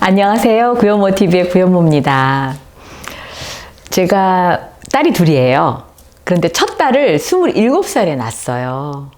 안녕하세요. 구현모TV의 구현모입니다. 제가 딸이 둘이에요. 그런데 첫 딸을 27살에 낳았어요.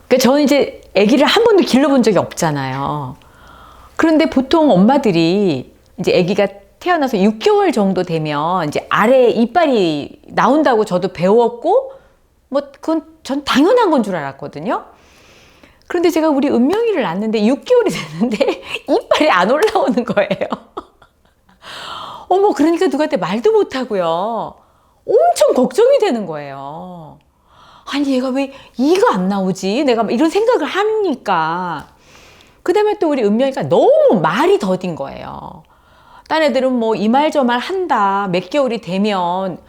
그러니까 저는 이제 아기를 한 번도 길러본 적이 없잖아요. 그런데 보통 엄마들이 이제 아기가 태어나서 6개월 정도 되면 이제 아래 이빨이 나온다고 저도 배웠고, 뭐 그건 전 당연한 건 줄 알았거든요. 그런데 제가 우리 은명이를 낳았는데 6개월이 됐는데 이빨이 안 올라오는 거예요. 어머, 그러니까 누구한테 말도 못하고요. 엄청 걱정이 되는 거예요. 아니, 얘가 왜 이가 안 나오지? 내가 이런 생각을 하니까. 그 다음에 또 우리 은명이가 너무 말이 더딘 거예요. 딴 애들은 뭐 이 말 저 말 한다. 몇 개월이 되면.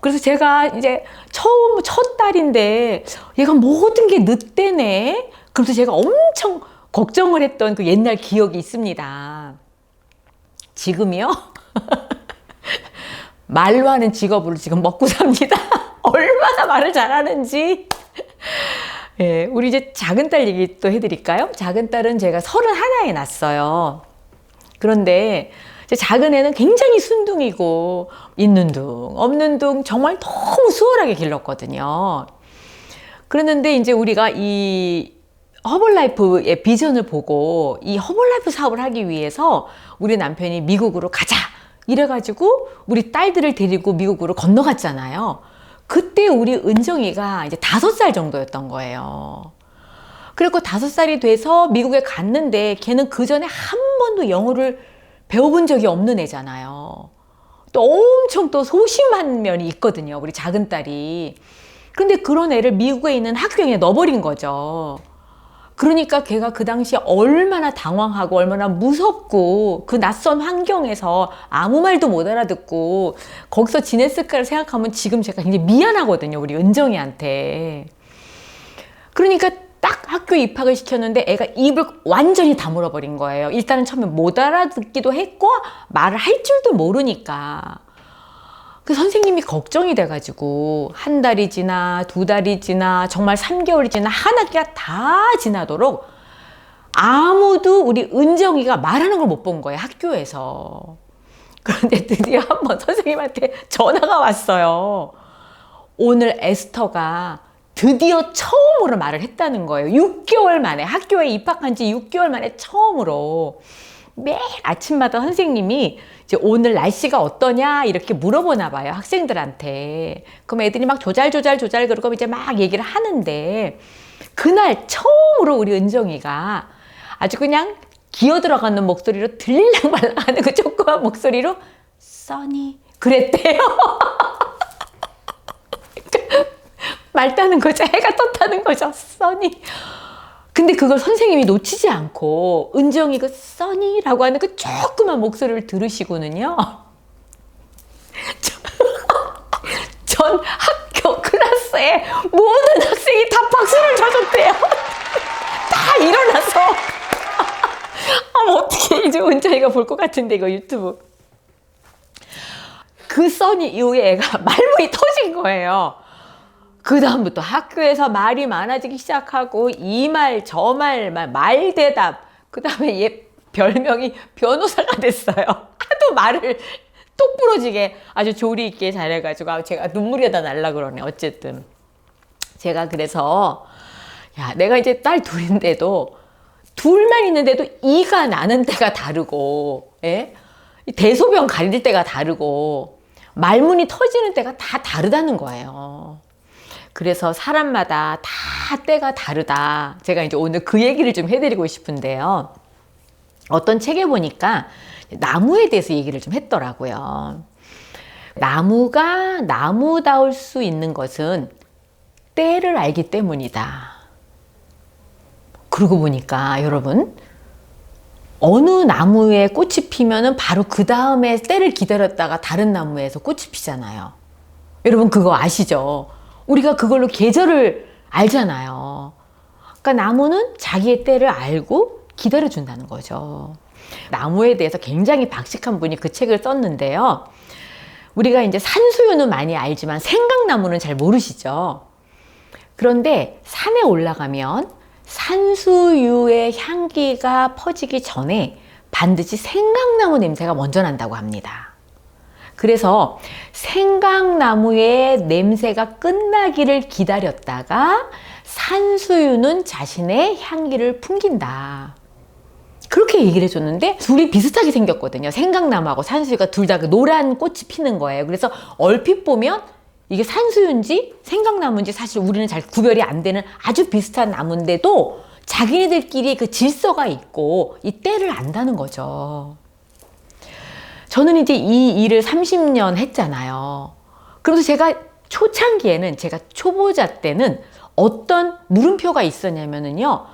그래서 제가 이제 첫 딸인데 얘가 모든 게 늦대네. 그래서 제가 엄청 걱정을 했던 그 옛날 기억이 있습니다. 지금이요? 말로 하는 직업으로 지금 먹고 삽니다. 얼마나 말을 잘하는지. 예, 우리 이제 작은 딸 얘기 또 해드릴까요? 작은 딸은 제가 31에 낳았어요. 그런데 작은 애는 굉장히 순둥이고 있는 둥 없는 둥 정말 너무 수월하게 길렀거든요. 그랬는데 이제 우리가 이 허벌라이프의 비전을 보고 이 허벌라이프 사업을 하기 위해서 우리 남편이 미국으로 가자 이래가지고 우리 딸들을 데리고 미국으로 건너갔잖아요. 그때 우리 은정이가 이제 5살 정도였던 거예요. 그리고 5살이 돼서 미국에 갔는데 걔는 그 전에 한 번도 영어를 배워본 적이 없는 애잖아요. 또 엄청 또 소심한 면이 있거든요. 우리 작은 딸이. 근데 그런 애를 미국에 있는 학교에 넣어버린 거죠. 그러니까 걔가 그 당시에 얼마나 당황하고 얼마나 무섭고 그 낯선 환경에서 아무 말도 못 알아듣고 거기서 지냈을까를 생각하면 지금 제가 굉장히 미안하거든요. 우리 은정이한테. 그러니까 딱 학교에 입학을 시켰는데 애가 입을 완전히 다물어 버린 거예요. 일단은 처음에 못 알아듣기도 했고 말을 할 줄도 모르니까. 그 선생님이 걱정이 돼가지고 한 달이 지나 2달이 지나 정말 3개월이 지나 한 학기가 다 지나도록 아무도 우리 은정이가 말하는 걸 못 본 거예요. 학교에서. 그런데 드디어 한번 선생님한테 전화가 왔어요. 오늘 에스터가 드디어 처음으로 말을 했다는 거예요. 6개월 만에, 학교에 입학한 지 6개월 만에 처음으로. 매일 아침마다 선생님이 이제 오늘 날씨가 어떠냐 이렇게 물어보나 봐요. 학생들한테. 그럼 애들이 막 조잘조잘 그러고 이제 막 얘기를 하는데 그날 처음으로 우리 은정이가 아주 그냥 기어 들어가는 목소리로 들릴랑말랑하는 그 조그만 목소리로 써니 그랬대요. 맑다는 거죠. 해가 떴다는 거죠. 써니. 근데 그걸 선생님이 놓치지 않고 은정이 그 써니라고 하는 그 조그만 목소리를 들으시고는요. 전 학교 클래스에 모든 학생이 다 박수를 쳐줬대요. 다 일어나서. 어떻게 이제 은정이가 볼 것 같은데 이거 유튜브. 그 써니 이후에 애가 말문이 터진 거예요. 그 다음부터 학교에서 말이 많아지기 시작하고 이 말 저 말 대답. 그 다음에 얘 별명이 변호사가 됐어요. 하도 말을 똑부러지게 아주 조리 있게 잘해가지고 제가 눈물이 다 날라 그러네. 어쨌든 제가 그래서 야, 내가 이제 딸 둘인데도 둘만 있는데도 이가 나는 때가 다르고, 예? 대소변 가릴 때가 다르고 말문이 터지는 때가 다 다르다는 거예요. 그래서 사람마다 다 때가 다르다. 제가 이제 오늘 그 얘기를 좀 해드리고 싶은데요. 어떤 책에 보니까 나무에 대해서 얘기를 좀 했더라고요. 나무가 나무다울 수 있는 것은 때를 알기 때문이다. 그러고 보니까 여러분, 어느 나무에 꽃이 피면은 바로 그 다음에 때를 기다렸다가 다른 나무에서 꽃이 피잖아요. 여러분 그거 아시죠? 우리가 그걸로 계절을 알잖아요. 그러니까 나무는 자기의 때를 알고 기다려준다는 거죠. 나무에 대해서 굉장히 박식한 분이 그 책을 썼는데요. 우리가 이제 산수유는 많이 알지만 생강나무는 잘 모르시죠? 그런데 산에 올라가면 산수유의 향기가 퍼지기 전에 반드시 생강나무 냄새가 먼저 난다고 합니다. 그래서 생강나무의 냄새가 끝나기를 기다렸다가 산수유는 자신의 향기를 풍긴다. 그렇게 얘기를 해줬는데 둘이 비슷하게 생겼거든요. 생강나무하고 산수유가 둘 다 그 노란 꽃이 피는 거예요. 그래서 얼핏 보면 이게 산수유인지 생강나무인지 사실 우리는 잘 구별이 안 되는 아주 비슷한 나무인데도 자기네들끼리 그 질서가 있고 이 때를 안다는 거죠. 저는 이제 이 일을 30년 했잖아요. 그래서 제가 초창기에는, 제가 초보자 때는 어떤 물음표가 있었냐면요.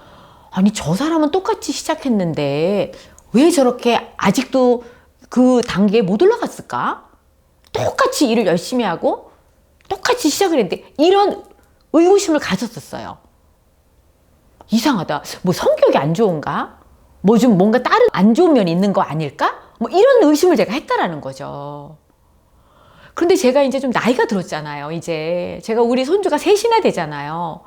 아니, 저 사람은 똑같이 시작했는데 왜 저렇게 아직도 그 단계에 못 올라갔을까? 똑같이 일을 열심히 하고 똑같이 시작을 했는데, 이런 의구심을 가졌었어요. 이상하다. 뭐 성격이 안 좋은가? 뭐 좀 뭔가 다른 안 좋은 면이 있는 거 아닐까? 뭐 이런 의심을 제가 했다라는 거죠. 그런데 제가 이제 좀 나이가 들었잖아요. 이제 제가 우리 손주가 셋이나 되잖아요.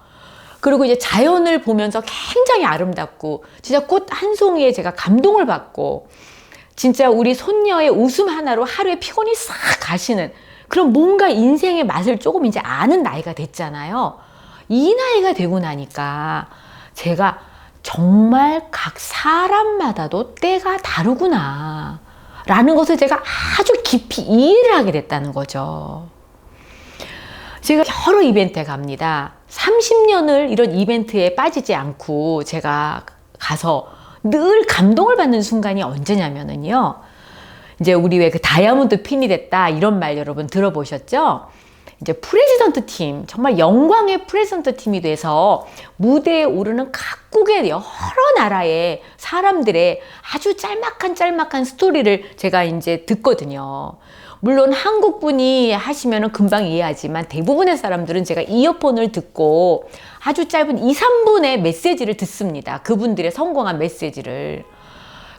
그리고 이제 자연을 보면서 굉장히 아름답고 진짜 꽃 한 송이에 제가 감동을 받고 진짜 우리 손녀의 웃음 하나로 하루에 피곤이 싹 가시는 그런 뭔가 인생의 맛을 조금 이제 아는 나이가 됐잖아요. 이 나이가 되고 나니까 제가 정말 각 사람마다도 때가 다르구나 라는 것을 제가 아주 깊이 이해를 하게 됐다는 거죠. 제가 여러 이벤트에 갑니다. 30년을 이런 이벤트에 빠지지 않고 제가 가서 늘 감동을 받는 순간이 언제냐면요. 이제 우리 왜 그 다이아몬드 핀이 됐다 이런 말 여러분 들어보셨죠? 이제 프레지던트 팀, 정말 영광의 프레지던트 팀이 돼서 무대에 오르는 각국의 여러 나라의 사람들의 아주 짤막한 스토리를 제가 이제 듣거든요. 물론 한국 분이 하시면은 금방 이해하지만 대부분의 사람들은 제가 이어폰을 듣고 아주 짧은 2, 3분의 메시지를 듣습니다. 그분들의 성공한 메시지를.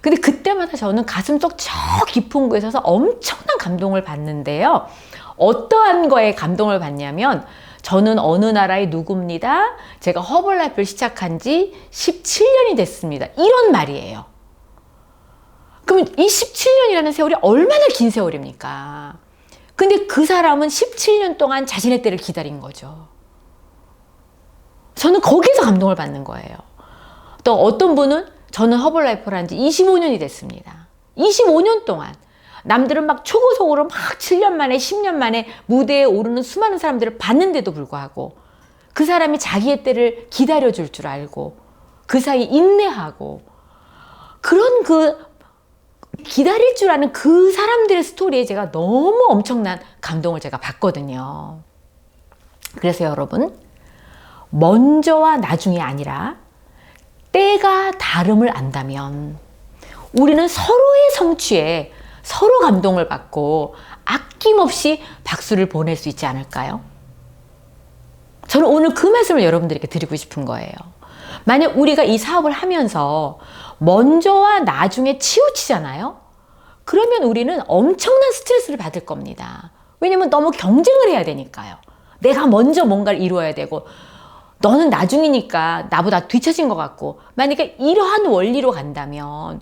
근데 그때마다 저는 가슴속 저 깊은 곳에서 엄청난 감동을 받는데요. 어떠한 거에 감동을 받냐면 저는 어느 나라의 누구입니다. 제가 허벌라이프를 시작한 지 17년이 됐습니다. 이런 말이에요. 그러면 이 17년이라는 세월이 얼마나 긴 세월입니까? 근데 그 사람은 17년 동안 자신의 때를 기다린 거죠. 저는 거기서 감동을 받는 거예요. 또 어떤 분은 저는 허벌라이프를 한 지 25년이 됐습니다. 25년 동안 남들은 막 초고속으로 막 7년 만에 10년 만에 무대에 오르는 수많은 사람들을 봤는데도 불구하고 그 사람이 자기의 때를 기다려줄 줄 알고 그 사이 인내하고 그런 그 기다릴 줄 아는 그 사람들의 스토리에 제가 너무 엄청난 감동을 제가 받거든요. 그래서 여러분, 먼저와 나중이 아니라 때가 다름을 안다면 우리는 서로의 성취에 서로 감동을 받고 아낌없이 박수를 보낼 수 있지 않을까요? 저는 오늘 그 말씀을 여러분들에게 드리고 싶은 거예요. 만약 우리가 이 사업을 하면서 먼저와 나중에 치우치잖아요? 그러면 우리는 엄청난 스트레스를 받을 겁니다. 왜냐면 너무 경쟁을 해야 되니까요. 내가 먼저 뭔가를 이루어야 되고 너는 나중이니까 나보다 뒤처진 것 같고, 만약에 이러한 원리로 간다면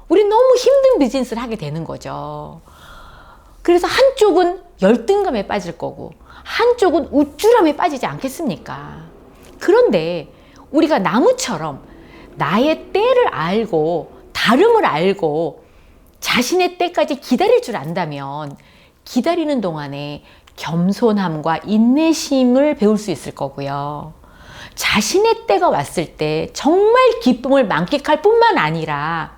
우리 너무 힘든 비즈니스를 하게 되는 거죠. 그래서 한쪽은 열등감에 빠질 거고 한쪽은 우쭐함에 빠지지 않겠습니까? 그런데 우리가 나무처럼 나의 때를 알고 다름을 알고 자신의 때까지 기다릴 줄 안다면 기다리는 동안에 겸손함과 인내심을 배울 수 있을 거고요. 자신의 때가 왔을 때 정말 기쁨을 만끽할 뿐만 아니라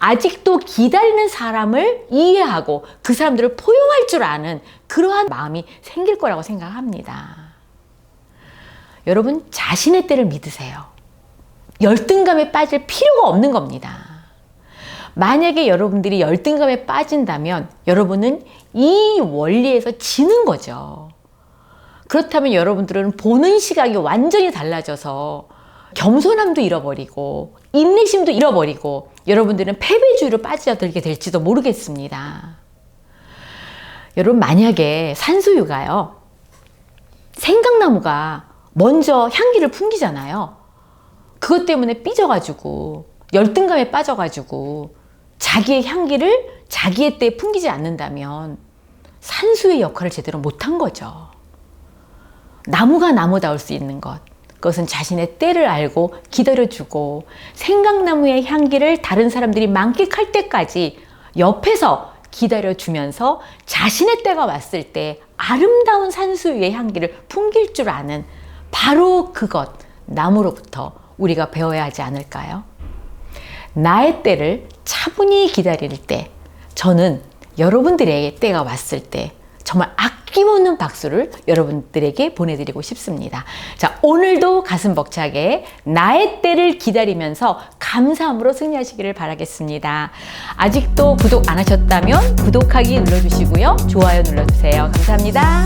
아직도 기다리는 사람을 이해하고 그 사람들을 포용할 줄 아는 그러한 마음이 생길 거라고 생각합니다. 여러분, 자신의 때를 믿으세요. 열등감에 빠질 필요가 없는 겁니다. 만약에 여러분들이 열등감에 빠진다면 여러분은 이 원리에서 지는 거죠. 그렇다면 여러분들은 보는 시각이 완전히 달라져서 겸손함도 잃어버리고 인내심도 잃어버리고 여러분들은 패배주의로 빠져들게 될지도 모르겠습니다. 여러분, 만약에 산수유가요, 생강나무가 먼저 향기를 풍기잖아요. 그것 때문에 삐져가지고 열등감에 빠져가지고 자기의 향기를 자기의 때에 풍기지 않는다면 산수의 역할을 제대로 못한 거죠. 나무가 나무다울 수 있는 것, 그것은 자신의 때를 알고 기다려주고 생강나무의 향기를 다른 사람들이 만끽할 때까지 옆에서 기다려주면서 자신의 때가 왔을 때 아름다운 산수유의 향기를 풍길 줄 아는 바로 그것, 나무로부터 우리가 배워야 하지 않을까요? 나의 때를 차분히 기다릴 때, 저는 여러분들에게 때가 왔을 때 정말 아낌없는 박수를 여러분들에게 보내드리고 싶습니다. 자, 오늘도 가슴 벅차게 나의 때를 기다리면서 감사함으로 승리하시기를 바라겠습니다. 아직도 구독 안 하셨다면 구독하기 눌러주시고요. 좋아요 눌러주세요. 감사합니다.